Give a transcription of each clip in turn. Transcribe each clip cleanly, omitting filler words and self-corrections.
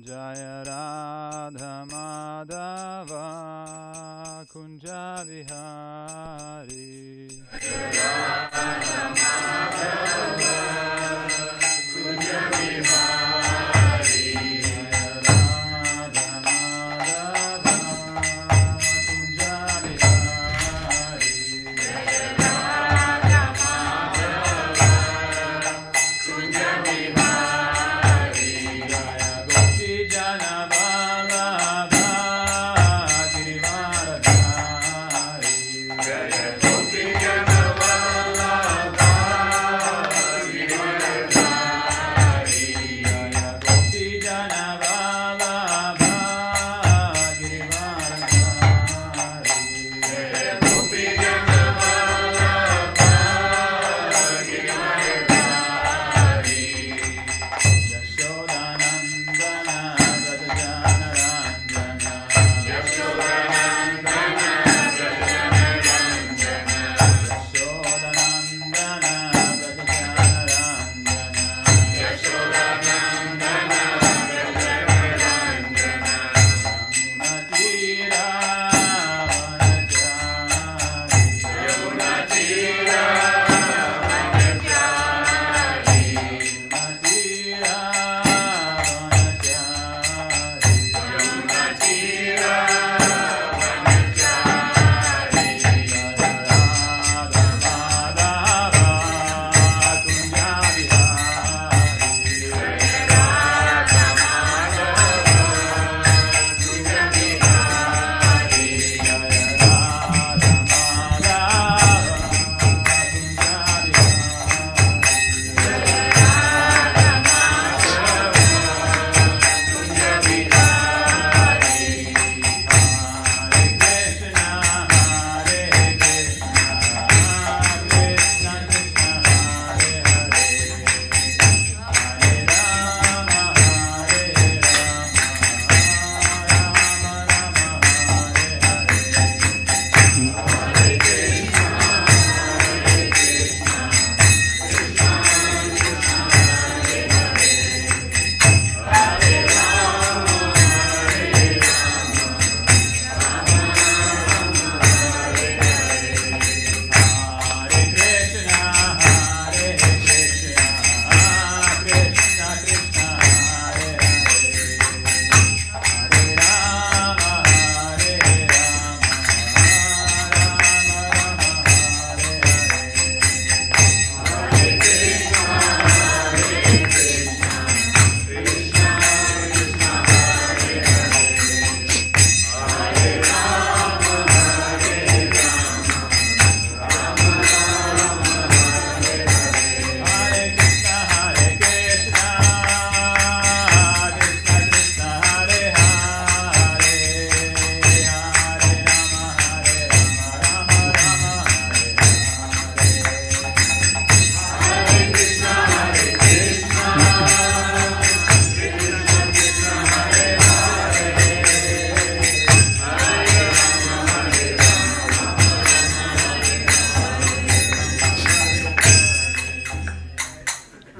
Jaya Radha Madhava Kunja Vihari. Jaya Radha Madhava Kunja Vihari.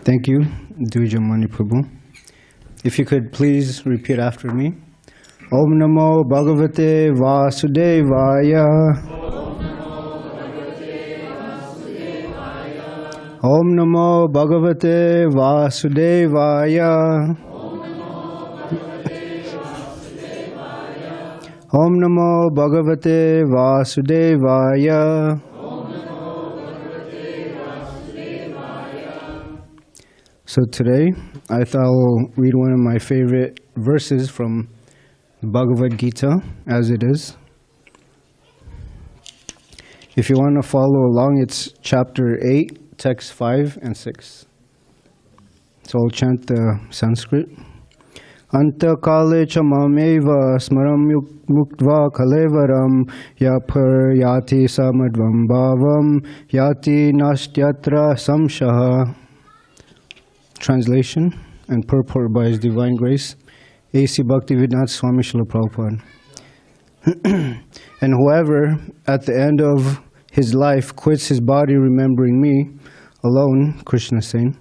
Thank you, Dvijamani Prabhu. If you could please repeat after me. Om Namo Bhagavate Vasudevaya. Om Namo Bhagavate Vasudevaya. Om Namo Bhagavate Vasudevaya. So today, I thought I'll read one of my favorite verses from Bhagavad Gita, as it is. If you want to follow along, it's chapter 8, text 5 and 6. So I'll chant the Sanskrit. Anta kale cha mameva smaram muktva kalevaram yapar yati samadvam bhavam yati nastyatra samshaha. Translation and purport by His Divine Grace, A.C. Bhaktivedanta Swami Srila Prabhupada. And whoever, at the end of his life, quits his body remembering me alone, Kṛṣṇa saying,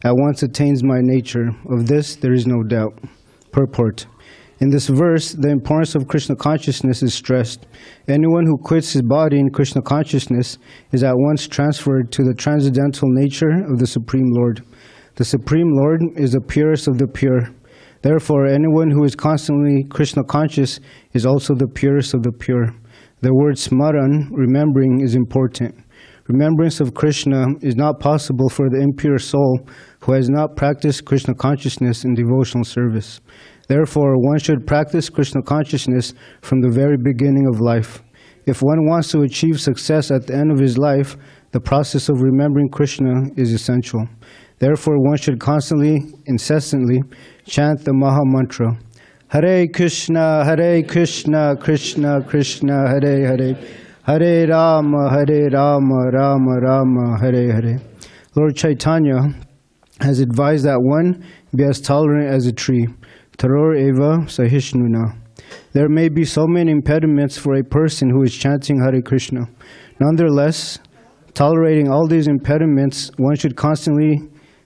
at once attains my nature. Of this there is no doubt. Purport. In this verse, the importance of Krishna consciousness is stressed. Anyone who quits his body in Krishna consciousness is at once transferred to the transcendental nature of the Supreme Lord. The Supreme Lord is the purest of the pure. Therefore, anyone who is constantly Krishna conscious is also the purest of the pure. The word smaran, remembering, is important. Remembrance of Krishna is not possible for the impure soul who has not practiced Krishna consciousness in devotional service. Therefore, one should practice Krishna consciousness from the very beginning of life. If one wants to achieve success at the end of his life, the process of remembering Krishna is essential. Therefore, one should constantly, incessantly, chant the Maha Mantra. Hare Krishna, Krishna Krishna, Hare Hare, Hare Rama, Rama Rama, Hare Hare. Lord Chaitanya has advised that one be as tolerant as a tree. Taror eva sahishnuna. There may be so many impediments for a person who is chanting Hare Krishna. Nonetheless, tolerating all these impediments, one should constantly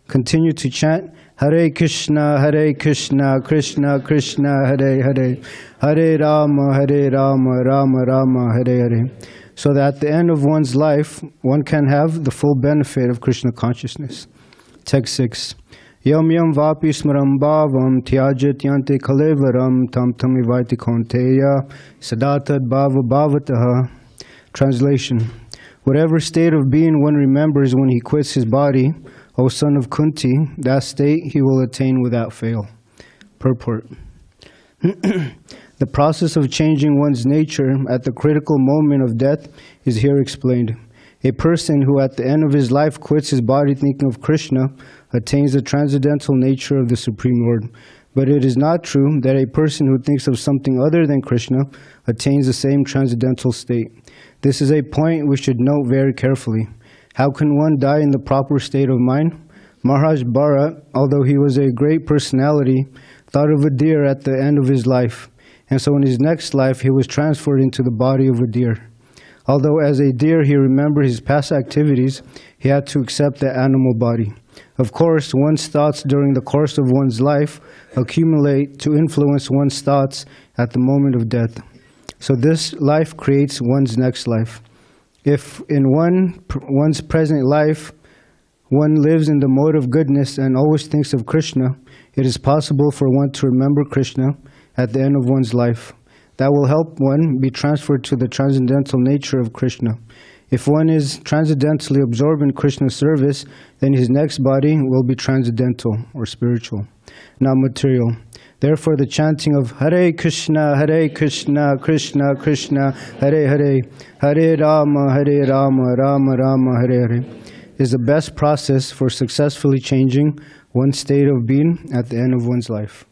continue to chant Hare Krishna, Krishna Krishna, Hare Hare, Hare Rama, Rama Rama, Hare Hare, so that at the end of one's life, one can have the full benefit of Krishna consciousness. Text 6. Yam yam vapi smaram bhavam tyajit yante kalevaram tam tamivaiti konteya sadatad bhava bhavataha. Translation. Whatever state of being one remembers when he quits his body, O son of Kunti, that state he will attain without fail. Purport. The process of changing one's nature at the critical moment of death is here explained. A person who at the end of his life quits his body thinking of Krishna attains the transcendental nature of the Supreme Lord. But it is not true that a person who thinks of something other than Krishna attains the same transcendental state. This is a point we should note very carefully. How can one die in the proper state of mind? Maharaj Bharat, although he was a great personality, thought of a deer at the end of his life, and so in his next life he was transferred into the body of a deer. Although as a deer he remembered his past activities, he had to accept the animal body. Of course, one's thoughts during the course of one's life accumulate to influence one's thoughts at the moment of death. So this life creates one's next life. If in one's present life, one lives in the mode of goodness and always thinks of Krishna, it is possible for one to remember Krishna at the end of one's life. That will help one be transferred to the transcendental nature of Krishna. If one is transcendentally absorbed in Krishna's service, then his next body will be transcendental or spiritual, not material. Therefore, the chanting of Hare Krishna, Krishna Krishna, Hare Hare, Hare Rama, Rama Rama, Hare Hare, is the best process for successfully changing one's state of being at the end of one's life.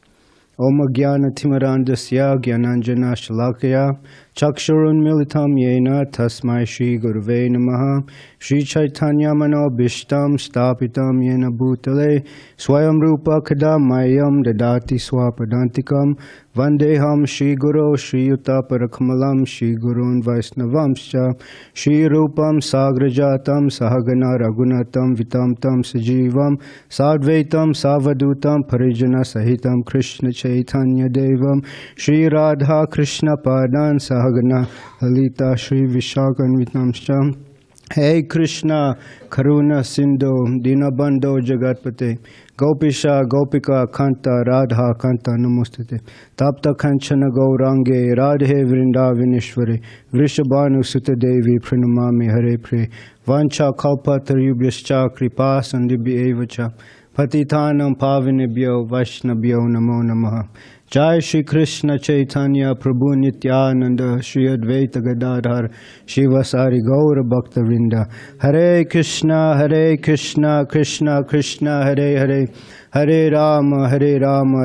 Om Jnana Timarandasya Jnananjana Shalakaya Chakshurun Militam Yena Tasmai Shri Gurave Namaha Shri Chaitanya Mano Bhishtam Stapitam Yena Bhutale Swayam Rupa Kadamayam Dadati Swapadantikam Vandeham Shri Guru Shri Yuta Parakamalam Shri Gurun Vaisnavamscha Shri Rupam Sagrajatam Sahagana Ragunatam Vitamtam Sajivam Sadvaitam Savadutam Parijana Sahitam Krishna Chaitanya Devam Shri Radha Krishna Padan Sahagana Lalita Shri Vishakan Vitamscha. Hey Krishna, Karuna Sindhu, Dinabandho Jagatpate, Gopisha, Gopika, Kanta, Radha, Kanta, Namostate, Tapta Kanchana Gaurange, Radhe Vrindavaneshwari, Vrishabhanu Sutta Devi, Pranamami Hare Pre, Vancha Kalpatarubhyascha, Kripa Sandibhya Evacha, Patitanam Pavinebhyo, Vaishnabhyo Namo Namaha. Jai Shri Krishna Chaitanya Prabhu Nityananda Shri Advaita Gadadhar Shivasari Gaura Bhakta Vrinda. Hare Krishna Krishna Krishna Hare Hare, Hare Rama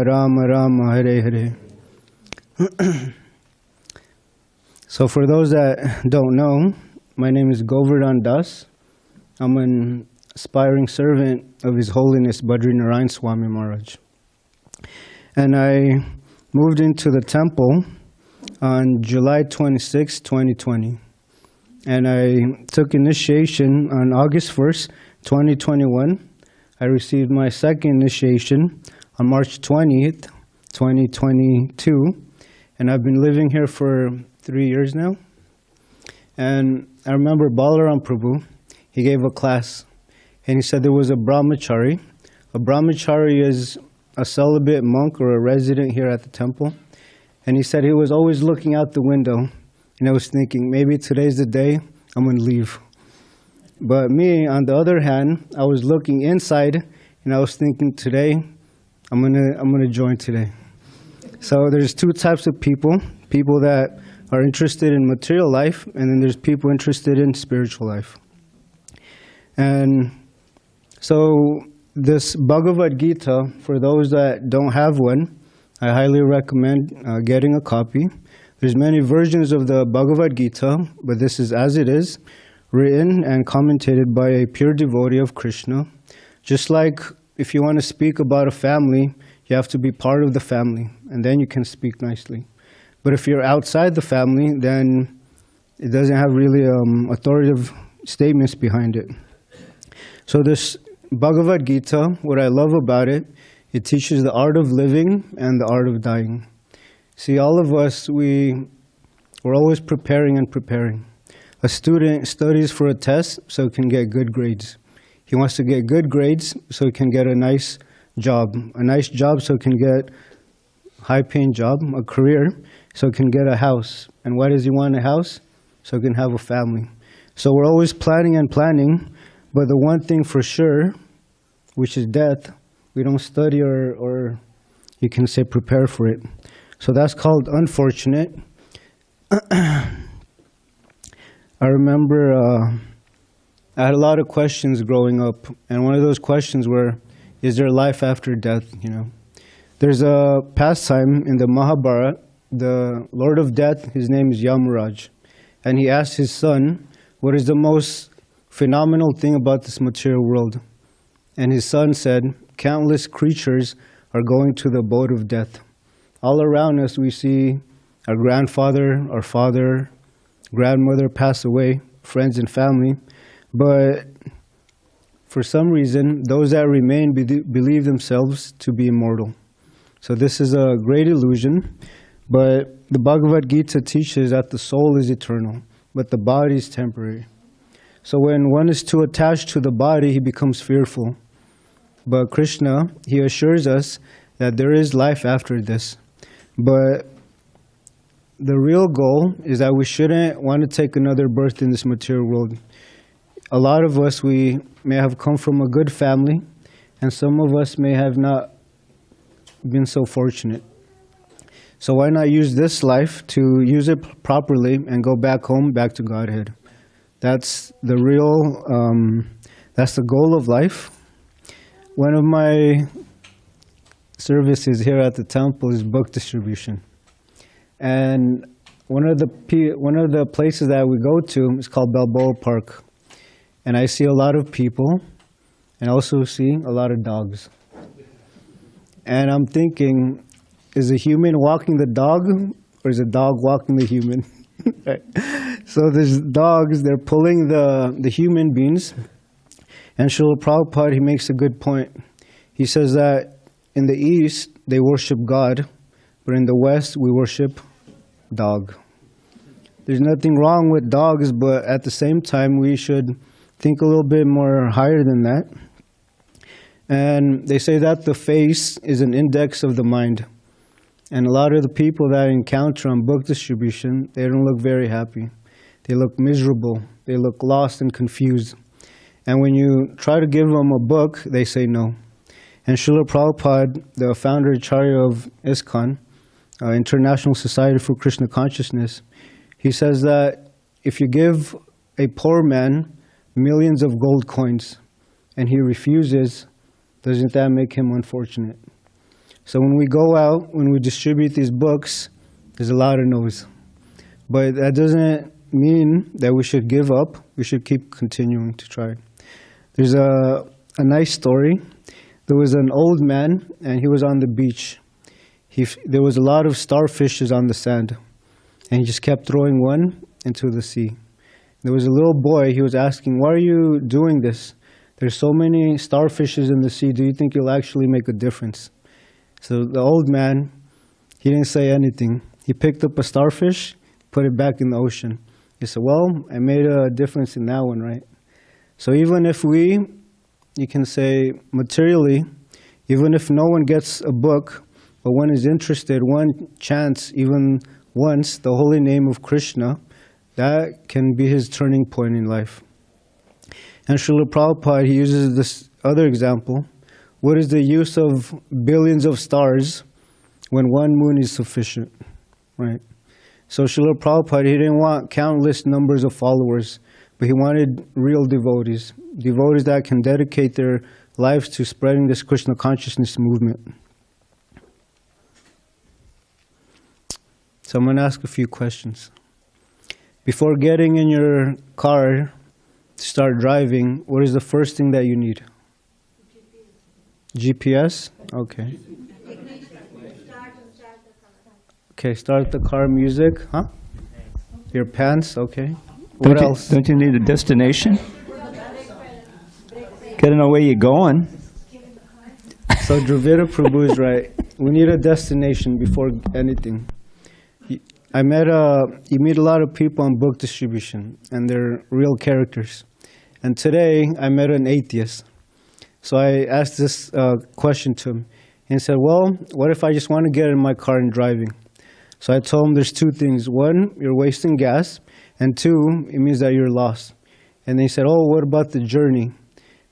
Rama Rama, Hare Hare. So for those that don't know, my name is Govardhana Dasa. I'm an aspiring servant of His Holiness Badrinarayan Swami Maharaj. And I moved into the temple on July 26, 2020. And I took initiation on August 1st, 2021. I received my second initiation on March 20th, 2022, and I've been living here for 3 years now. And I remember Balaram Prabhu, he gave a class, and he said there was a brahmachari. A brahmachari is a celibate monk or a resident here at the temple. And he said he was always looking out the window, and I was thinking, maybe today's the day I'm going to leave. But me, on the other hand, I was looking inside, and I was thinking, today, I'm gonna join today. So there's two types of people that are interested in material life, and then there's people interested in spiritual life. And so this Bhagavad Gita, for those that don't have one, I highly recommend getting a copy. There's many versions of the Bhagavad Gita, but this is as it is, written and commentated by a pure devotee of Krishna. Just like if you want to speak about a family, you have to be part of the family, and then you can speak nicely. But if you're outside the family, then it doesn't have really authoritative statements behind it. So this Bhagavad Gita, what I love about it, it teaches the art of living and the art of dying. See, all of us, we're always preparing and preparing. A student studies for a test so he can get good grades. He wants to get good grades so he can get a nice job. A nice job so he can get a high-paying job, a career, so he can get a house. And why does he want a house? So he can have a family. So we're always planning and planning, but the one thing for sure, which is death, we don't study or you can say prepare for it. So that's called unfortunate. I remember I had a lot of questions growing up, and one of those questions were, is there life after death, you know? There's a pastime in the Mahabharata, the Lord of Death, his name is Yamaraj, and he asked his son, what is the most phenomenal thing about this material world? And his son said, countless creatures are going to the abode of death. All around us we see our grandfather, our father, grandmother pass away, friends and family, but for some reason, those that remain believe themselves to be immortal. So this is a great illusion, but the Bhagavad Gita teaches that the soul is eternal, but the body is temporary. So when one is too attached to the body, he becomes fearful. But Krishna, he assures us that there is life after this. But the real goal is that we shouldn't want to take another birth in this material world. A lot of us, we may have come from a good family, and some of us may have not been so fortunate. So why not use this life to use it properly and go back home, back to Godhead? That's the real, that's the goal of life. One of my services here at the temple is book distribution. And one of the places that we go to is called Balboa Park. And I see a lot of people, and also see a lot of dogs. And I'm thinking, is a human walking the dog, or is a dog walking the human? So there's dogs, they're pulling the human beings. And Srila Prabhupada, he makes a good point. He says that in the East, they worship God, but in the West, we worship dog. There's nothing wrong with dogs, but at the same time, we should think a little bit more higher than that. And they say that the face is an index of the mind. And a lot of the people that I encounter on book distribution, they don't look very happy. They look miserable. They look lost and confused. And when you try to give them a book, they say no. And Srila Prabhupada, the founder Acharya of ISKCON, International Society for Krishna Consciousness, he says that if you give a poor man millions of gold coins and he refuses, doesn't that make him unfortunate? So when we go out, when we distribute these books, there's a lot of no's. But that doesn't mean that we should give up. We should keep continuing to try. There's a nice story. There was an old man, and he was on the beach. There was a lot of starfishes on the sand, and he just kept throwing one into the sea. There was a little boy, he was asking, why are you doing this? There's so many starfishes in the sea, do you think you'll actually make a difference? So the old man, He didn't say anything. He picked up a starfish, put it back in the ocean. He said, well, I made a difference in that one, right? So even if we, you can say materially, even if no one gets a book, but one is interested, one chants even once the holy name of Krishna, that can be his turning point in life. And Srila Prabhupada, he uses this other example. What is the use of billions of stars when one moon is sufficient, right? So Srila Prabhupada, he didn't want countless numbers of followers, but he wanted real devotees, devotees that can dedicate their lives to spreading this Krishna consciousness movement. So I'm going to ask a few questions. Before getting in your car to start driving, what is the first thing that you need? GPS? Okay. Okay, start the car, music, huh? Your pants, okay. What else? Don't you need a destination? Gotta know where you're going. So Dravida Prabhu is right. We need a destination before anything. You meet a lot of people on book distribution, and they're real characters. And today, I met an atheist. So I asked this question to him. And he said, well, what if I just want to get in my car and driving? So I told him there's two things. One, you're wasting gas. And two, it means that you're lost. And then he said, oh, what about the journey?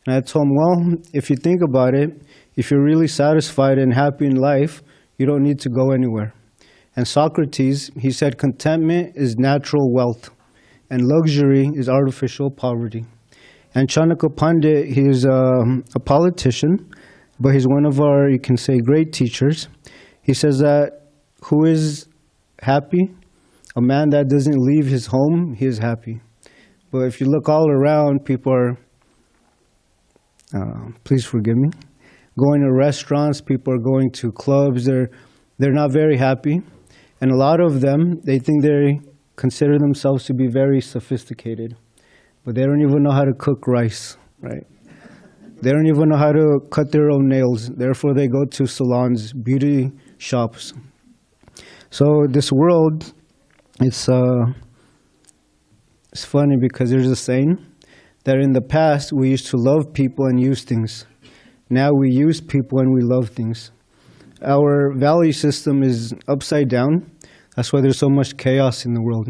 And I told him, well, if you think about it, if you're really satisfied and happy in life, you don't need to go anywhere. And Socrates, he said, contentment is natural wealth, and luxury is artificial poverty. And Chanakya Pandit, he is a politician, but he's one of our, you can say, great teachers. He says that who is happy? A man that doesn't leave his home, he is happy. But if you look all around, people are, please forgive me, going to restaurants, people are going to clubs, they're not very happy. And a lot of them, they think they consider themselves to be very sophisticated, but they don't even know how to cook rice, right? They don't even know how to cut their own nails. Therefore, they go to salons, beauty shops. So this world, it's funny because there's a saying that in the past we used to love people and use things. Now we use people and we love things. Our value system is upside down. That's why there's so much chaos in the world.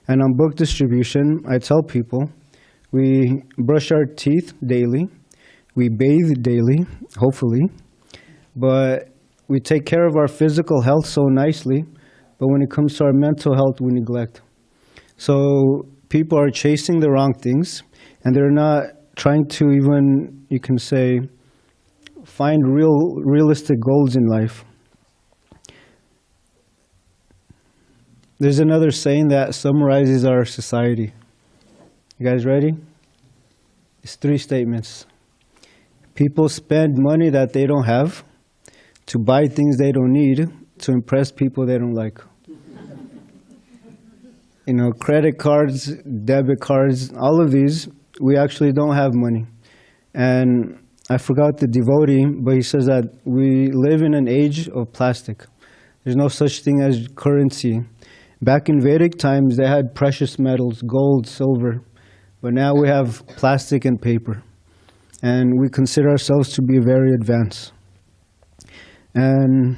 And on book distribution, I tell people, we brush our teeth daily, we bathe daily, hopefully, but we take care of our physical health so nicely, but when it comes to our mental health, we neglect. So people are chasing the wrong things, and they're not trying to even, you can say, find realistic goals in life. There's another saying that summarizes our society. You guys ready? It's 3 statements. People spend money that they don't have to buy things they don't need to impress people they don't like. You know, credit cards, debit cards, all of these, we actually don't have money. And I forgot the devotee, but he says that we live in an age of plastic. There's no such thing as currency. Back in Vedic times, they had precious metals, gold, silver, but now we have plastic and paper. And we consider ourselves to be very advanced. And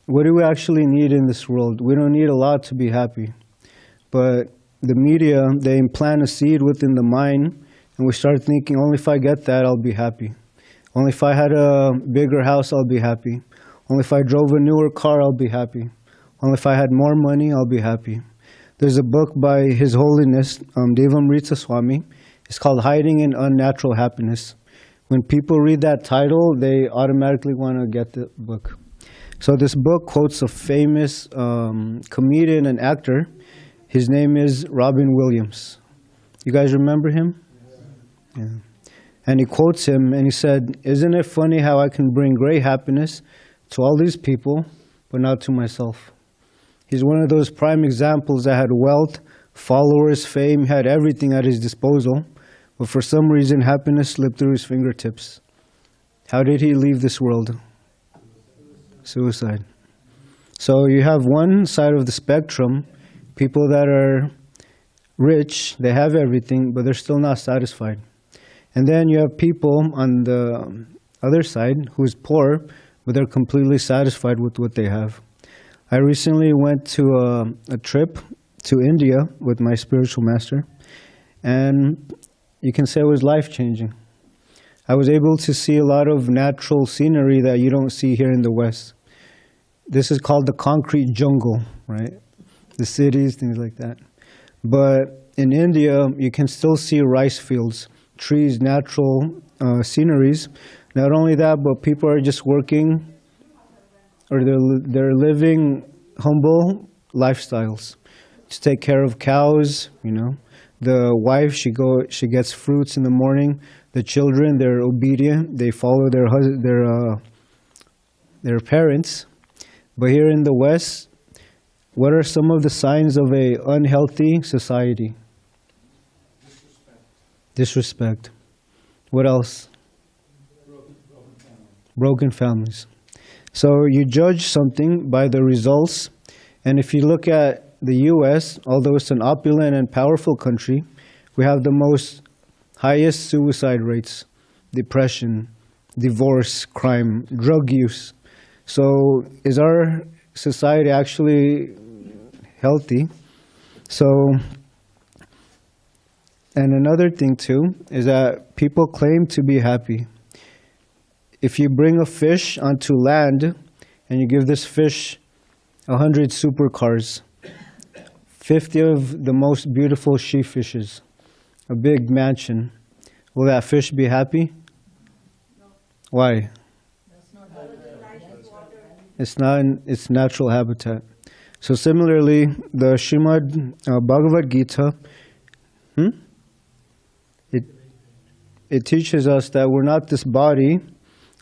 what do we actually need in this world? We don't need a lot to be happy. But the media, they implant a seed within the mind, and we start thinking, only if I get that, I'll be happy. Only if I had a bigger house, I'll be happy. Only if I drove a newer car, I'll be happy. Only if I had more money, I'll be happy. There's a book by His Holiness, Devamrita Swami. It's called Hiding in Unnatural Happiness. When people read that title, they automatically want to get the book. So this book quotes a famous comedian and actor. His name is Robin Williams. You guys remember him? Yeah. And he quotes him and he said, "Isn't it funny how I can bring great happiness to all these people, but not to myself?" He's one of those prime examples that had wealth, followers, fame, had everything at his disposal, but for some reason happiness slipped through his fingertips. How did he leave this world? Suicide. So you have one side of the spectrum, people that are rich, they have everything, but they're still not satisfied. And then you have people on the other side who's poor, but they're completely satisfied with what they have. I recently went to a trip to India with my spiritual master, and you can say it was life-changing. I was able to see a lot of natural scenery that you don't see here in the West. This is called the concrete jungle, right? The cities, things like that. But in India, you can still see rice fields, trees, natural sceneries. Not only that, but people are just working, or they're living humble lifestyles. To take care of cows, you know. The wife, she gets fruits in the morning. The children, they're obedient. They follow their parents. But here in the West, what are some of the signs of a unhealthy society? Disrespect. What else? Broken families. So you judge something by the results, and if you look at the U.S., although it's an opulent and powerful country, we have the highest suicide rates, depression, divorce, crime, drug use. So is our society actually healthy? So, and another thing too, is that people claim to be happy. If you bring a fish onto land and you give this fish 100 supercars, 50 of the most beautiful she fishes, a big mansion, will that fish be happy? No. Why? That's not It's not in its natural habitat. So similarly, the Srimad Bhagavad Gita, it teaches us that we're not this body,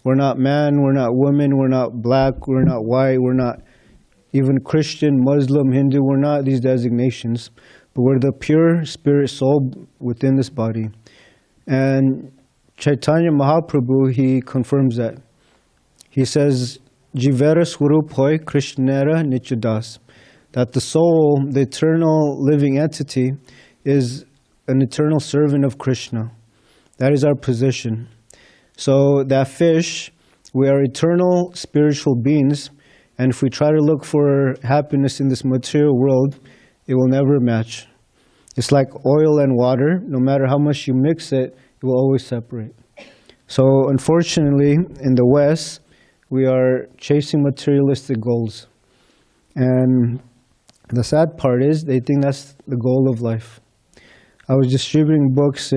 we're not man, we're not woman, we're not black, we're not white, we're not even Christian, Muslim, Hindu, we're not these designations, but we're the pure spirit soul within this body. And Chaitanya Mahaprabhu, he confirms that. He says, Jivera Swarup Hoy Krishnera Nichadas, that the soul, the eternal living entity, is an eternal servant of Krishna. That is our position. So that fish, we are eternal spiritual beings, and if we try to look for happiness in this material world, it will never match. It's like oil and water. No matter how much you mix it, it will always separate. So unfortunately, in the West, we are chasing materialistic goals. And the sad part is, they think that's the goal of life. I was distributing books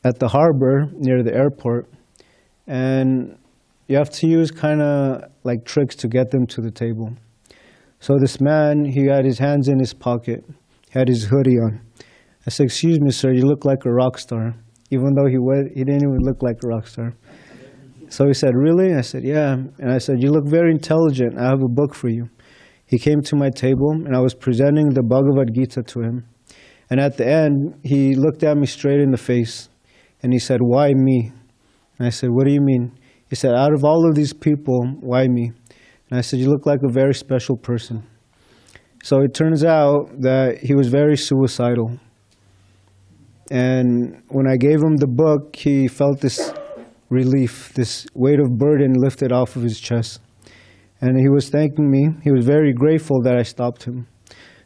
at the harbor near the airport, and you have to use kind of like tricks to get them to the table. So this man, he had his hands in his pocket, had his hoodie on. I said, "Excuse me, sir, you look like a rock star." Even though he didn't even look like a rock star. So he said, "Really?" I said, "Yeah." And I said, "You look very intelligent. I have a book for you." He came to my table, and I was presenting the Bhagavad Gita to him. And at the end, he looked at me straight in the face, and he said, "Why me?" And I said, "What do you mean?" He said, "Out of all of these people, why me?" And I said, "You look like a very special person." So it turns out that he was very suicidal. And when I gave him the book, he felt this relief, this weight of burden lifted off of his chest. And he was thanking me. He was very grateful that I stopped him.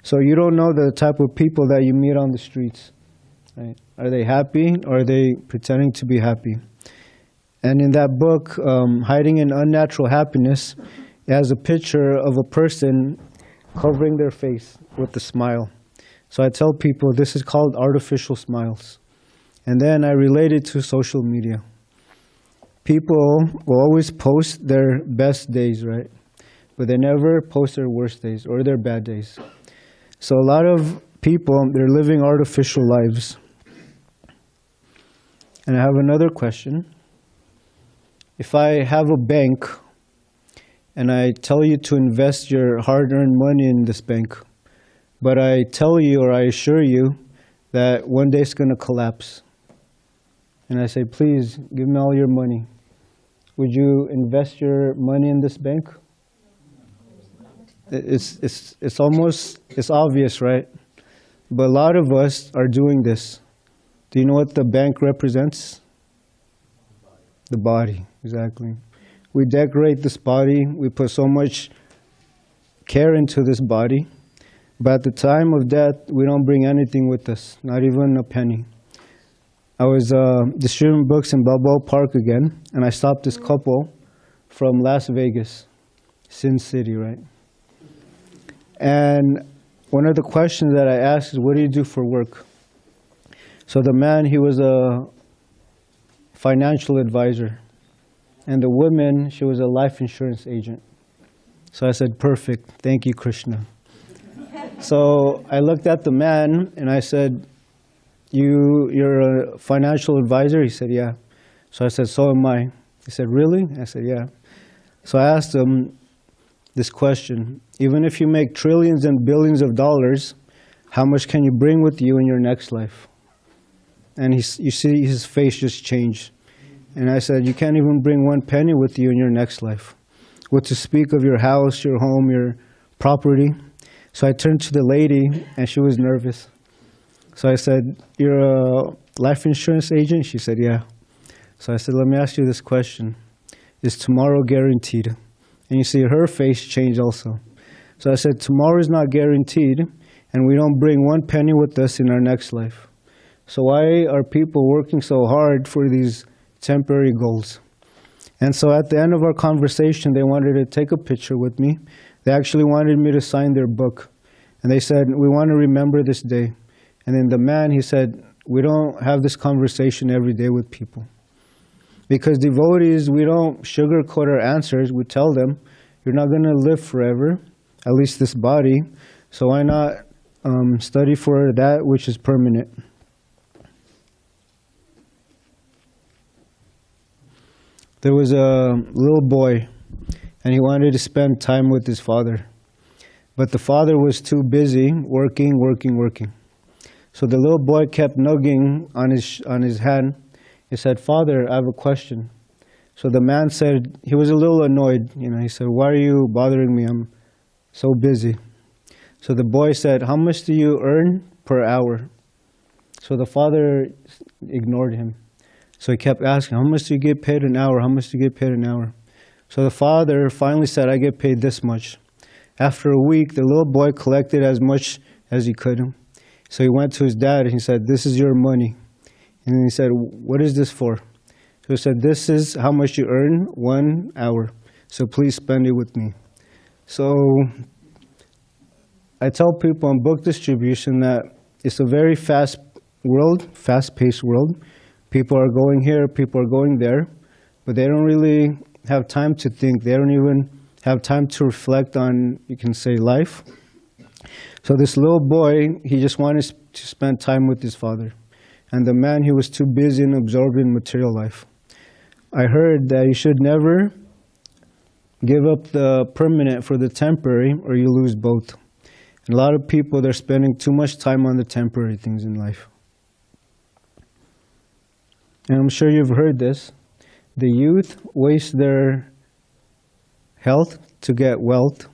So you don't know the type of people that you meet on the streets. Right? Are they happy, or are they pretending to be happy? And in that book, Hiding in Unnatural Happiness, it has a picture of a person covering their face with a smile. So I tell people this is called artificial smiles. And then I relate it to social media. People will always post their best days, right? But they never post their worst days or their bad days. So a lot of people, they're living artificial lives. And I have another question. If I have a bank and I tell you to invest your hard-earned money in this bank, but I tell you, or I assure you, that one day it's going to collapse, And I say, please, give me all your money. Would you invest your money in this bank? It's almost, it's obvious, right? But a lot of us are doing this. Do you know what the bank represents? The body, exactly. We decorate this body. We put so much care into this body. But at the time of death, we don't bring anything with us, not even a penny. I was distributing books in Balboa Park again, and I stopped this couple from Las Vegas, Sin City, right? And one of the questions that I asked is, what do you do for work? So the man, he was a financial advisor. And the woman, she was a life insurance agent. So I said, perfect. Thank you, Kṛṣṇa. So I looked at the man and I said, you're a financial advisor? He said, yeah. So I said, so am I. He said, really? I said, yeah. So I asked him this question. Even if you make trillions and billions of dollars, how much can you bring with you in your next life? And you see his face just change. And I said, you can't even bring one penny with you in your next life. What to speak of your house, your home, your property. So I turned to the lady, and she was nervous. So I said, you're a life insurance agent? She said, yeah. So I said, let me ask you this question. Is tomorrow guaranteed? And you see her face change also. So I said, tomorrow is not guaranteed, and we don't bring one penny with us in our next life. So why are people working so hard for these temporary goals? And so at the end of our conversation, they wanted to take a picture with me. They actually wanted me to sign their book. And they said, we want to remember this day. And then the man, he said, we don't have this conversation every day with people. Because devotees, we don't sugarcoat our answers. We tell them, you're not going to live forever, at least this body. So why not study for that which is permanent? There was a little boy, and he wanted to spend time with his father. But the father was too busy working. So the little boy kept nugging on his hand. He said, Father, I have a question. So the man said, he was a little annoyed. He said, why are you bothering me? I'm so busy. So the boy said, how much do you earn per hour? So the father ignored him. So he kept asking, how much do you get paid an hour? How much do you get paid an hour? So the father finally said, I get paid this much. After a week, the little boy collected as much as he could. So he went to his dad and he said, this is your money. And he said, what is this for? So he said, this is how much you earn 1 hour. So please spend it with me. So I tell people on book distribution that it's a very fast world, fast-paced world. People are going here, people are going there, but they don't really have time to think. They don't even have time to reflect on, you can say, life. So this little boy, he just wanted to spend time with his father. And the man, he was too busy and absorbed in material life. I heard that you should never give up the permanent for the temporary, or you lose both. And a lot of people, they're spending too much time on the temporary things in life. And I'm sure you've heard this. The youth waste their health to get wealth,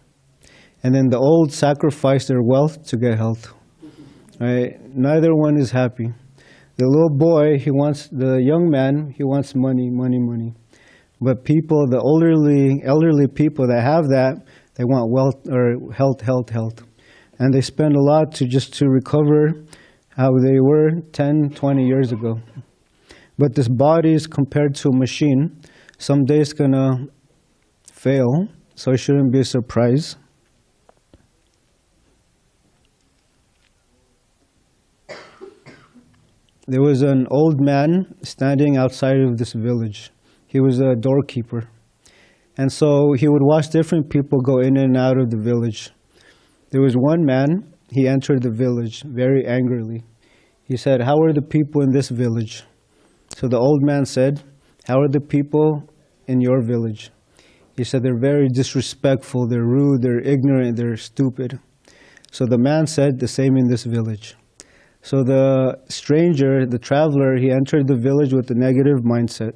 and then the old sacrifice their wealth to get health. Right? Neither one is happy. The little boy, the young man, he wants money. But people, the elderly people that have that, they want wealth or health. And they spend a lot to recover how they were 10, 20 years ago. But this body is compared to a machine. Someday it's going to fail, so it shouldn't be a surprise. There was an old man standing outside of this village. He was a doorkeeper. And so he would watch different people go in and out of the village. There was one man, he entered the village very angrily. He said, how are the people in this village? So the old man said, how are the people in your village? He said, they're very disrespectful, they're rude, they're ignorant, they're stupid. So the man said, the same in this village. So the stranger, the traveler, he entered the village with a negative mindset.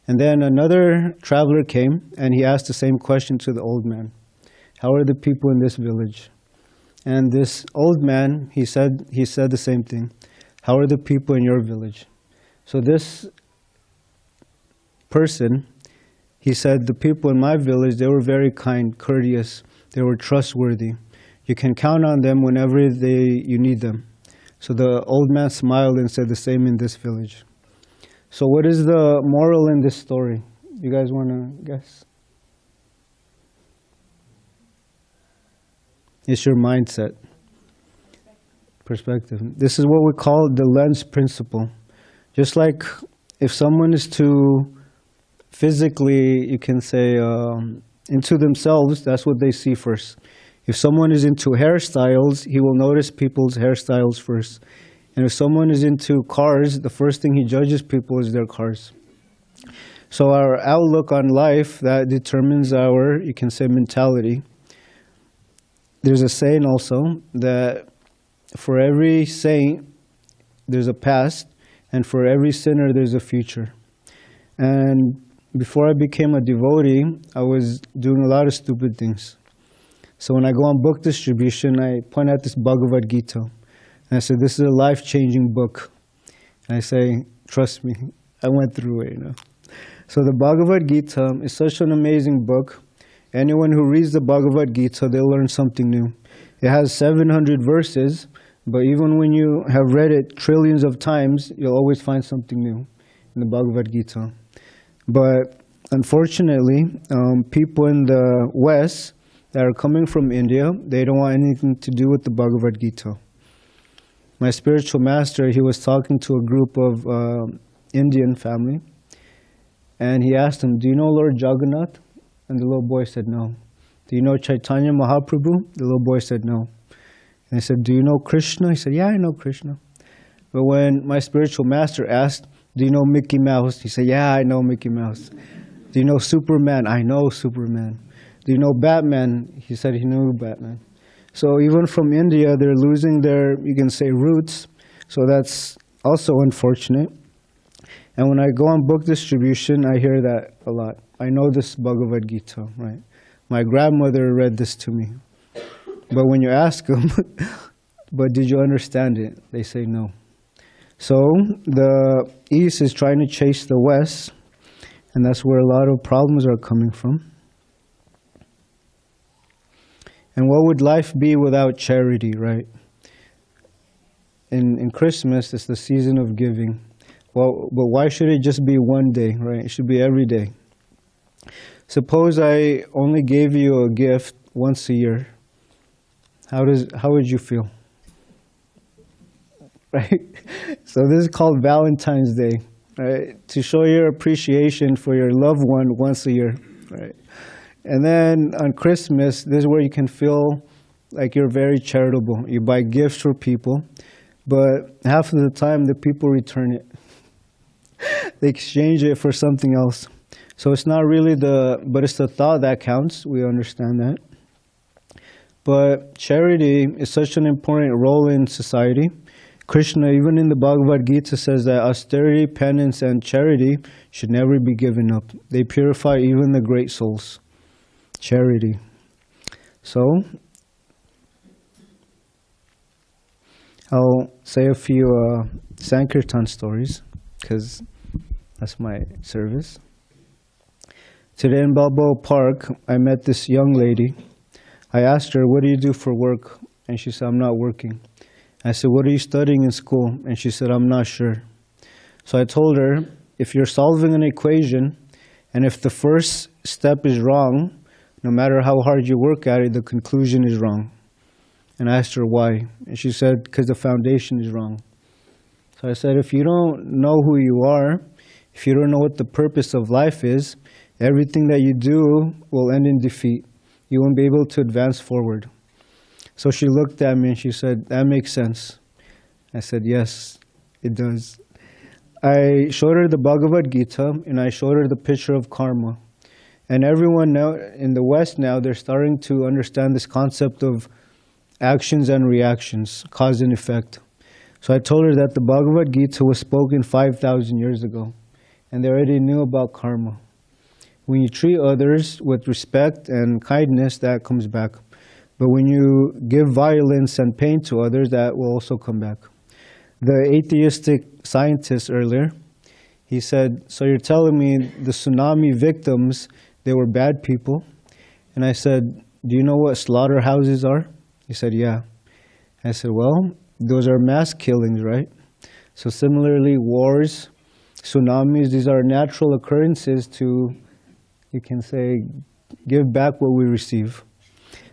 And then another traveler came and he asked the same question to the old man. How are the people in this village? And this old man, he said the same thing. How are the people in your village? So this person, he said, the people in my village, they were very kind, courteous, they were trustworthy. You can count on them whenever you need them. So the old man smiled and said the same in this village. So what is the moral in this story? You guys want to guess? It's your mindset. Perspective. This is what we call the lens principle. Just like if someone is too physically, you can say, into themselves, that's what they see first. If someone is into hairstyles, he will notice people's hairstyles first. And if someone is into cars, the first thing he judges people is their cars. So our outlook on life, that determines our, you can say, mentality. There's a saying also that for every saint, there's a past, and for every sinner, there's a future. And before I became a devotee, I was doing a lot of stupid things. So when I go on book distribution, I point out this Bhagavad Gita. And I say, this is a life-changing book. And I say, trust me, I went through it, So the Bhagavad Gita is such an amazing book. Anyone who reads the Bhagavad Gita, they'll learn something new. It has 700 verses, but even when you have read it trillions of times, you'll always find something new in the Bhagavad Gita. But unfortunately, people in the West that are coming from India, they don't want anything to do with the Bhagavad Gita. My spiritual master, he was talking to a group of Indian family, and he asked them, do you know Lord Jagannath? And the little boy said, no. Do you know Chaitanya Mahaprabhu? The little boy said, no. And I said, do you know Krishna? He said, yeah, I know Krishna. But when my spiritual master asked, do you know Mickey Mouse? He said, yeah, I know Mickey Mouse. Do you know Superman? I know Superman. Do you know Batman? He said he knew Batman. So even from India, they're losing their, you can say, roots. So that's also unfortunate. And when I go on book distribution, I hear that a lot. I know this Bhagavad Gita, right? My grandmother read this to me. But when you ask them, but did you understand it? They say no. So the East is trying to chase the West, and that's where a lot of problems are coming from. And what would life be without charity, right? In Christmas, it's the season of giving. Well, but why should it just be one day, right? It should be every day. Suppose I only gave you a gift once a year. How would you feel? Right? So this is called Valentine's Day, right? To show your appreciation for your loved one once a year, right? And then on Christmas, this is where you can feel like you're very charitable. You buy gifts for people, but half of the time the people return it. They exchange it for something else. So it's not really but it's the thought that counts. We understand that. But charity is such an important role in society. Kṛṣṇa, even in the Bhagavad Gita, says that austerity, penance, and charity should never be given up. They purify even the great souls. Charity. So, I'll say a few Sankirtan stories, because that's my service. Today in Balboa Park, I met this young lady. I asked her, what do you do for work? And she said, I'm not working. I said, what are you studying in school? And she said, I'm not sure. So I told her, if you're solving an equation, and if the first step is wrong, no matter how hard you work at it, the conclusion is wrong. And I asked her why. And she said, because the foundation is wrong. So I said, if you don't know who you are, if you don't know what the purpose of life is, everything that you do will end in defeat. You won't be able to advance forward. So she looked at me and she said, that makes sense. I said, yes, it does. I showed her the Bhagavad Gita and I showed her the picture of karma. And everyone now in the West now, they're starting to understand this concept of actions and reactions, cause and effect. So I told her that the Bhagavad Gita was spoken 5,000 years ago, and they already knew about karma. When you treat others with respect and kindness, that comes back. But when you give violence and pain to others, that will also come back. The atheistic scientist earlier, he said, so you're telling me the tsunami victims, they were bad people? And I said, do you know what slaughterhouses are? He said, yeah. I said, well, those are mass killings, right? So similarly, wars, tsunamis, these are natural occurrences to, you can say, give back what we receive.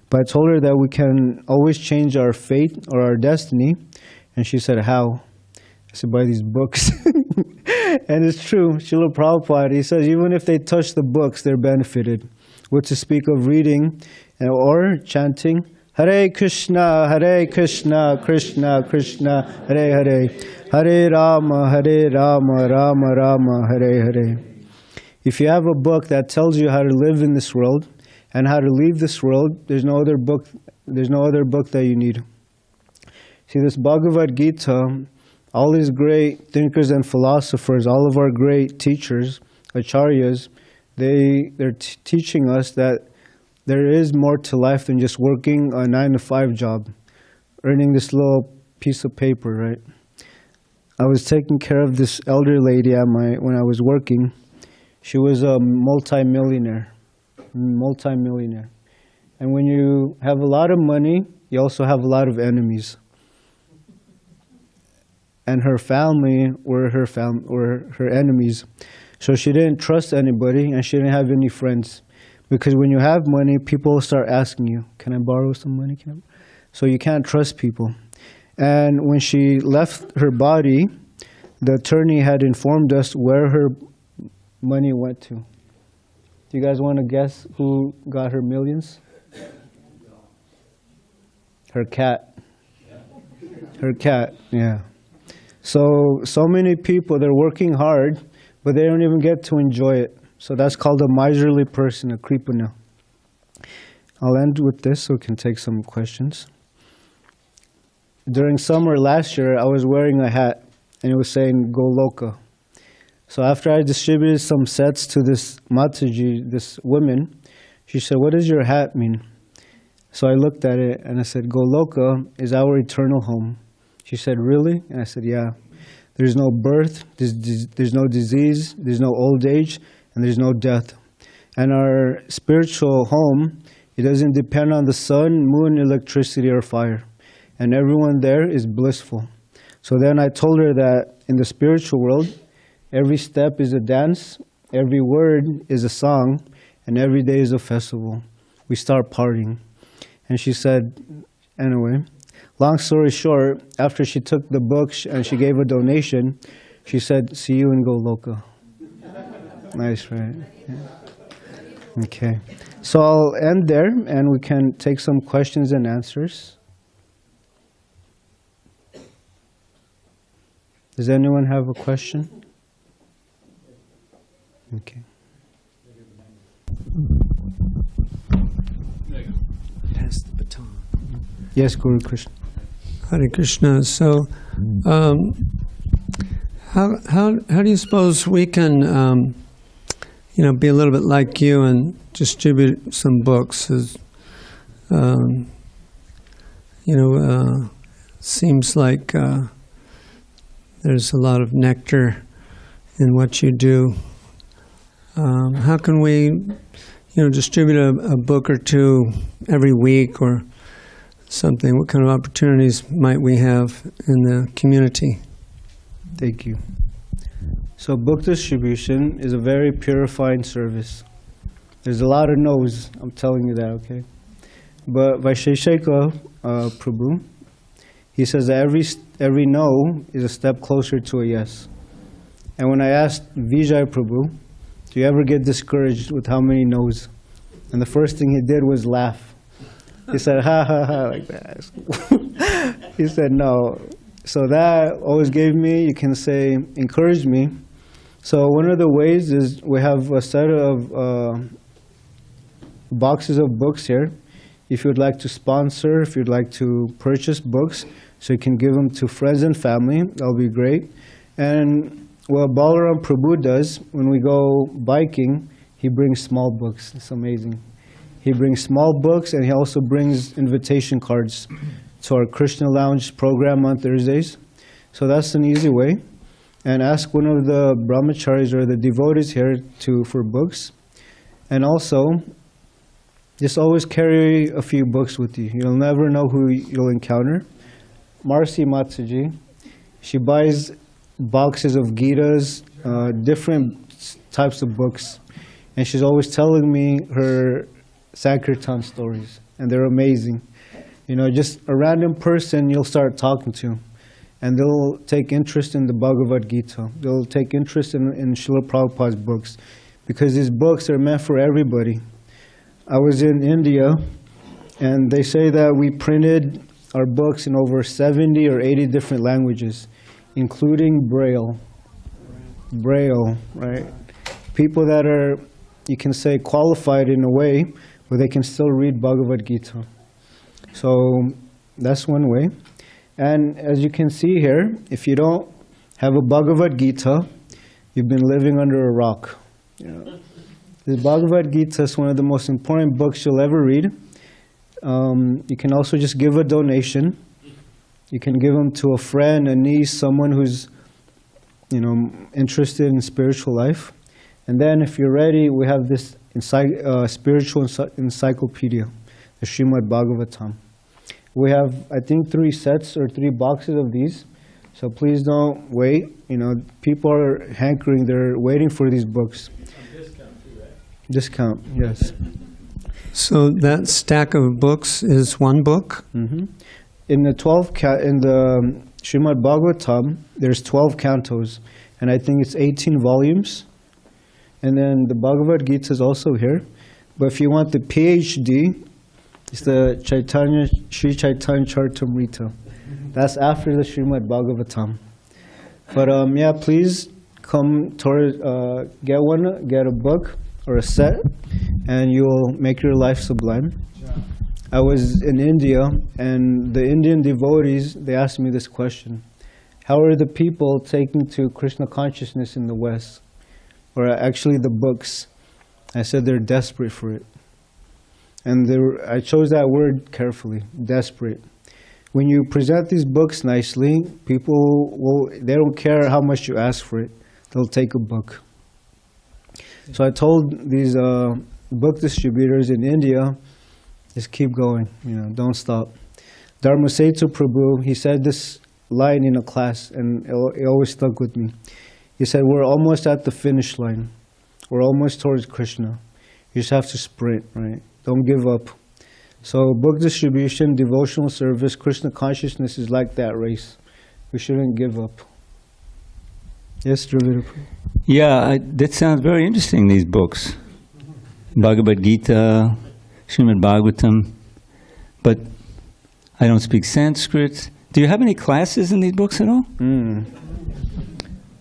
But I told her that we can always change our fate or our destiny. And she said, how? I said, by these books. And it's true. Srila Prabhupada, he says, even if they touch the books, they're benefited. What to speak of reading or chanting, Hare Krishna, Krishna Krishna, Hare Hare, Hare Rama, Rama Rama, Hare Hare. If you have a book that tells you how to live in this world and how to leave this world, there's no other book that you need. See, this Bhagavad Gita, all these great thinkers and philosophers, all of our great teachers, acharyas, they're teaching us that there is more to life than just working a 9-to-5 job, earning this little piece of paper, right? I was taking care of this elder lady when I was working. She was a multi-millionaire. And when you have a lot of money, you also have a lot of enemies. And her family were her enemies. So she didn't trust anybody, and she didn't have any friends. Because when you have money, people start asking you, can I borrow some money? So you can't trust people. And when she left her body, the attorney had informed us where her money went to. Do you guys want to guess who got her millions? Her cat. Her cat, yeah. So many people, they're working hard, but they don't even get to enjoy it. So that's called a miserly person, a Kṛṣṇa. I'll end with this so we can take some questions. During summer last year, I was wearing a hat, and it was saying, Goloka. So after I distributed some sets to this Mataji, this woman, she said, what does your hat mean? So I looked at it, and I said, Goloka is our eternal home. She said, really? And I said, yeah. There's no birth, there's no disease, there's no old age, and there's no death. And our spiritual home, it doesn't depend on the sun, moon, electricity, or fire. And everyone there is blissful. So then I told her that in the spiritual world, every step is a dance, every word is a song, and every day is a festival. We start partying. And she said, anyway, long story short, after she took the book and she gave a donation, she said, see you in Goloka. Nice, right? Yeah. Okay. So I'll end there, and we can take some questions and answers. Does anyone have a question? Okay. Pass the baton. Yes, Guru Krishna. Hare Krishna. So, how do you suppose we can, be a little bit like you and distribute some books? Seems like there's a lot of nectar in what you do. How can we, distribute a book or two every week or something? What kind of opportunities might we have in the community? Thank you. So book distribution is a very purifying service. There's a lot of no's, I'm telling you that, okay? But Vaisheshika Prabhu, he says that every no is a step closer to a yes. And when I asked Vijay Prabhu, do you ever get discouraged with how many no's? And the first thing he did was laugh. He said, ha ha ha, like that. He said, no. So that always gave me, you can say, encouraged me. So one of the ways is we have a set of boxes of books here. if you'd like to sponsor, if you'd like to purchase books, so you can give them to friends and family, that'll be great. And what Balaram Prabhu does, when we go biking, he brings small books. It's amazing. He brings small books, and he also brings invitation cards to our Krishna Lounge program on Thursdays. So that's an easy way. And ask one of the brahmacharis or the devotees here for books. And also, just always carry a few books with you. You'll never know who you'll encounter. Marcy Mataji, she buys boxes of Gitas, different types of books. And she's always telling me her Sankirtan stories. And they're amazing. You know, just a random person you'll start talking to. And they'll take interest in the Bhagavad Gita. They'll take interest in Srila Prabhupada's books. Because these books are meant for everybody. I was in India, and they say that we printed our books in over 70 or 80 different languages, including Braille. Braille, right? People that are, you can say, qualified in a way, but they can still read Bhagavad Gita. So that's one way. And as you can see here, if you don't have a Bhagavad Gita, you've been living under a rock. You know, this Bhagavad Gita is one of the most important books you'll ever read. You can also just give a donation. You can give them to a friend, a niece, someone who's, you know, interested in spiritual life. And then if you're ready, we have this spiritual encyclopedia, the Srimad Bhagavatam. We have, I think, 3 sets or 3 boxes of these. So please don't wait. You know, people are hankering, they're waiting for these books. Discount too, right? Discount, yes. So that stack of books is one book? Mm-hmm. In the Srimad Bhagavatam, there's 12 cantos, and I think it's 18 volumes. And then the Bhagavad Gita is also here. But if you want the PhD, it's the Sri Chaitanya Charitamrita. That's after the Srimad Bhagavatam. But yeah, please come get a book or a set, and you'll make your life sublime. I was in India, and the Indian devotees, they asked me this question. How are the people taking to Krishna consciousness in the West? Or actually the books. I said they're desperate for it. And I chose that word carefully, desperate. When you present these books nicely, they don't care how much you ask for it. They'll take a book. So I told these book distributors in India, just keep going, you know, don't stop. Dharmasetu Prabhu, he said this line in a class, and it always stuck with me. He said, we're almost at the finish line. We're almost towards Krishna. You just have to sprint, right? Don't give up. So book distribution, devotional service, Krishna consciousness is like that race. We shouldn't give up. Yes, Dravida. Yeah, that sounds very interesting, these books. Bhagavad Gita, Srimad Bhagavatam. But I don't speak Sanskrit. Do you have any classes in these books at all?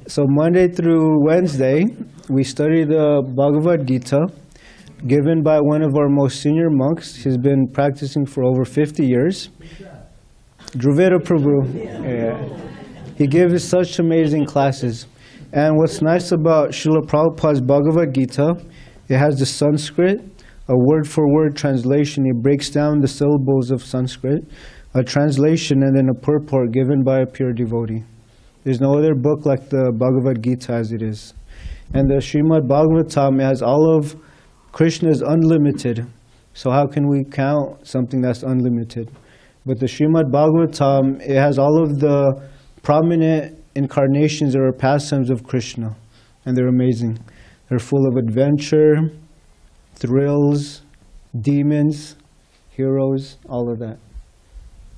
So Monday through Wednesday, we study the Bhagavad Gita, given by one of our most senior monks. He's been practicing for over 50 years. Dravida Prabhu. Yeah. He gives such amazing classes. And what's nice about Srila Prabhupada's Bhagavad Gita, it has the Sanskrit, a word-for-word translation. He breaks down the syllables of Sanskrit, a translation, and then a purport given by a pure devotee. There's no other book like the Bhagavad Gita as it is. And the Srimad Bhagavatam has all of Krishna's unlimited. So how can we count something that's unlimited? But the Srimad Bhagavatam, it has all of the prominent incarnations or pastimes of Krishna. And they're amazing. They're full of adventure, thrills, demons, heroes, all of that.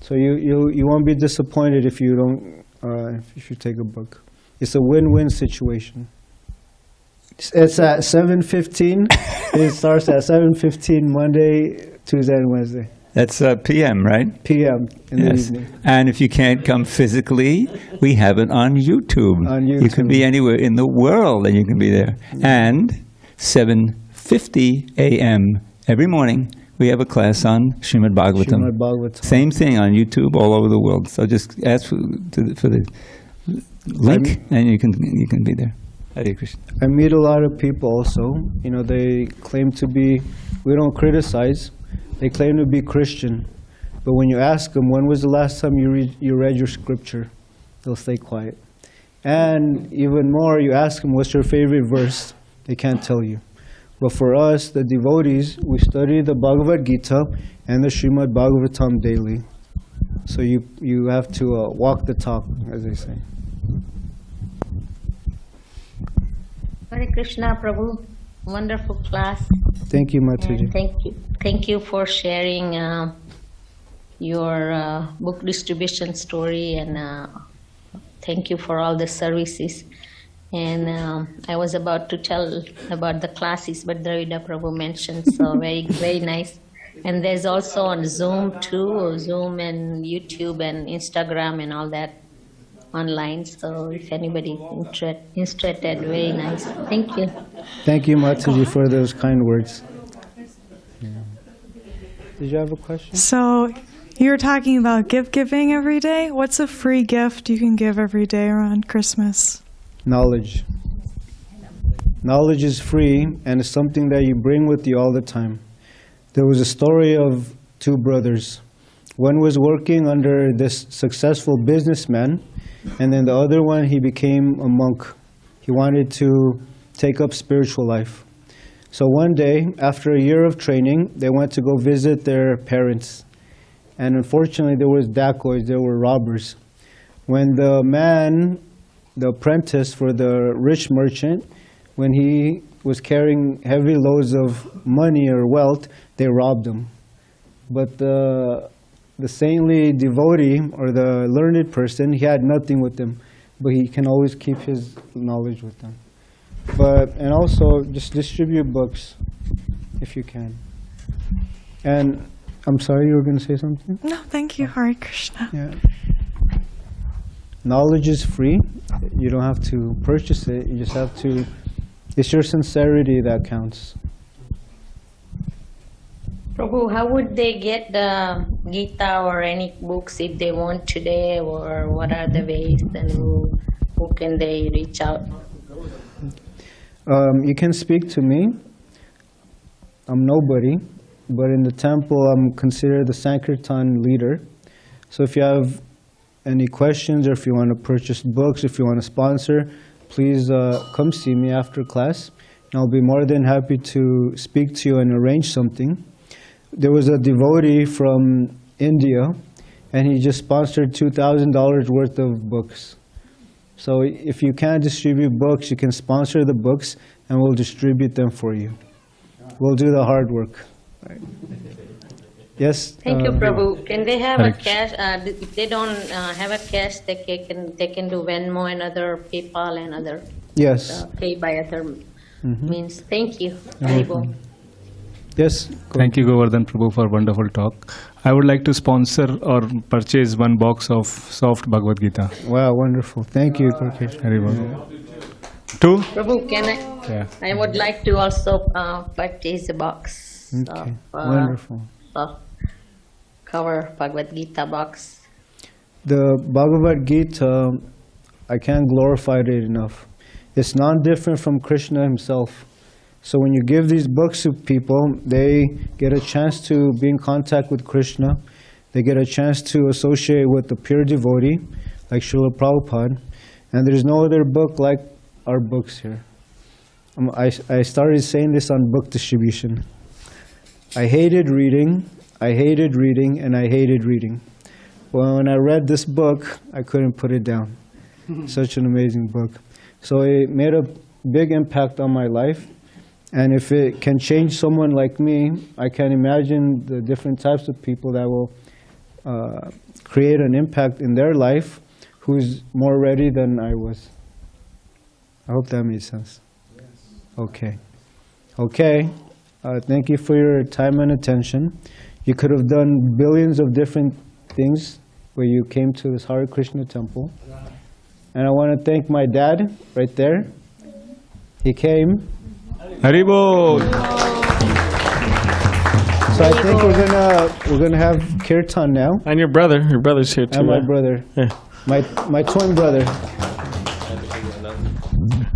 So you won't be disappointed if you don't if you take a book. It's a win-win situation. It's at 7:15. It starts at 7:15 Monday, Tuesday, and Wednesday. That's PM, right? PM in the evening. And if you can't come physically, we have it on YouTube. On YouTube. You can be anywhere in the world and you can be there. And 7:50 a.m. every morning, we have a class on Srimad Bhagavatam. Srimad Bhagavatam. Same thing on YouTube all over the world. So just ask for the link, and you can be there. Hare Krishna. I meet a lot of people also. You know, they claim to be, we don't criticize, they claim to be Christian. But when you ask them, when was the last time you read your scripture? They'll stay quiet. And even more, you ask them, what's your favorite verse? They can't tell you. But for us, the devotees, we study the Bhagavad Gita and the Srimad Bhagavatam daily. So you have to walk the talk, as they say. Hare Krishna, Prabhu. Wonderful class. Thank you, Mataji. And thank you for sharing your book distribution story, and thank you for all the services. And I was about to tell about the classes, but Dravida Prabhu mentioned, so very, very nice. And there's also on Zoom too, Zoom and YouTube and Instagram and all that online. So if anybody interested, very nice. Thank you. Thank you, Mataji, for those kind words. Yeah. Did you have a question? So you were talking about gift giving every day. What's a free gift you can give every day around Christmas? Knowledge. Knowledge is free, and it's something that you bring with you all the time. There was a story of two brothers. One was working under this successful businessman, and then the other one, he became a monk. He wanted to take up spiritual life. So one day, after a year of training, they went to go visit their parents. And unfortunately, there was dacoits, there were robbers. When the man, the apprentice for the rich merchant, when he was carrying heavy loads of money or wealth, they robbed him. But the saintly devotee or the learned person, he had nothing with him, but he can always keep his knowledge with him. And also just distribute books if you can. And I'm sorry, you were going to say something? No, thank you, Hare Krishna. Yeah. Knowledge is free. You don't have to purchase it. You just have to, it's your sincerity that counts. Prabhu, how would they get the Gita or any books if they want today, or what are the ways, and who can they reach out? You can speak to me. I'm nobody, but in the temple I'm considered the Sankirtan leader. So if you have any questions, or if you want to purchase books, if you want to sponsor, please come see me after class. And I'll be more than happy to speak to you and arrange something. There was a devotee from India, and he just sponsored $2,000 worth of books. So if you can't distribute books, you can sponsor the books, and we'll distribute them for you. We'll do the hard work. Right. Yes? Thank you, Prabhu. Can they have a cash? If they don't have a cash, they can do Venmo and other PayPal and other Yes. pay by other means. Thank you. welcome. Yes? Thank you, Govardhan Prabhu, for wonderful talk. I would like to sponsor or purchase one box of soft Bhagavad Gita. Wow, wonderful. Thank you, Prakash. Very well. Two? Prabhu, can I? Yeah. I would like to also purchase a box Okay, of wonderful. cover Bhagavad Gita box. The Bhagavad Gita, I can't glorify it enough. It's not different from Krishna himself. So when you give these books to people, they get a chance to be in contact with Krishna. They get a chance to associate with the pure devotee, like Srila Prabhupada. And there's no other book like our books here. I started saying this on book distribution. I hated reading, and I hated reading. Well, when I read this book, I couldn't put it down. Such an amazing book. So it made a big impact on my life. And if it can change someone like me, I can imagine the different types of people that will create an impact in their life who's more ready than I was. I hope that made sense. Yes. Okay. Okay. Thank you for your time and attention. You could have done billions of different things where you came to this Hare Krishna temple. And I want to thank my dad right there. He came. Haribol! So I think we're gonna have kirtan now, And your brother's here too. and my yeah? brother, Yeah. my twin brother.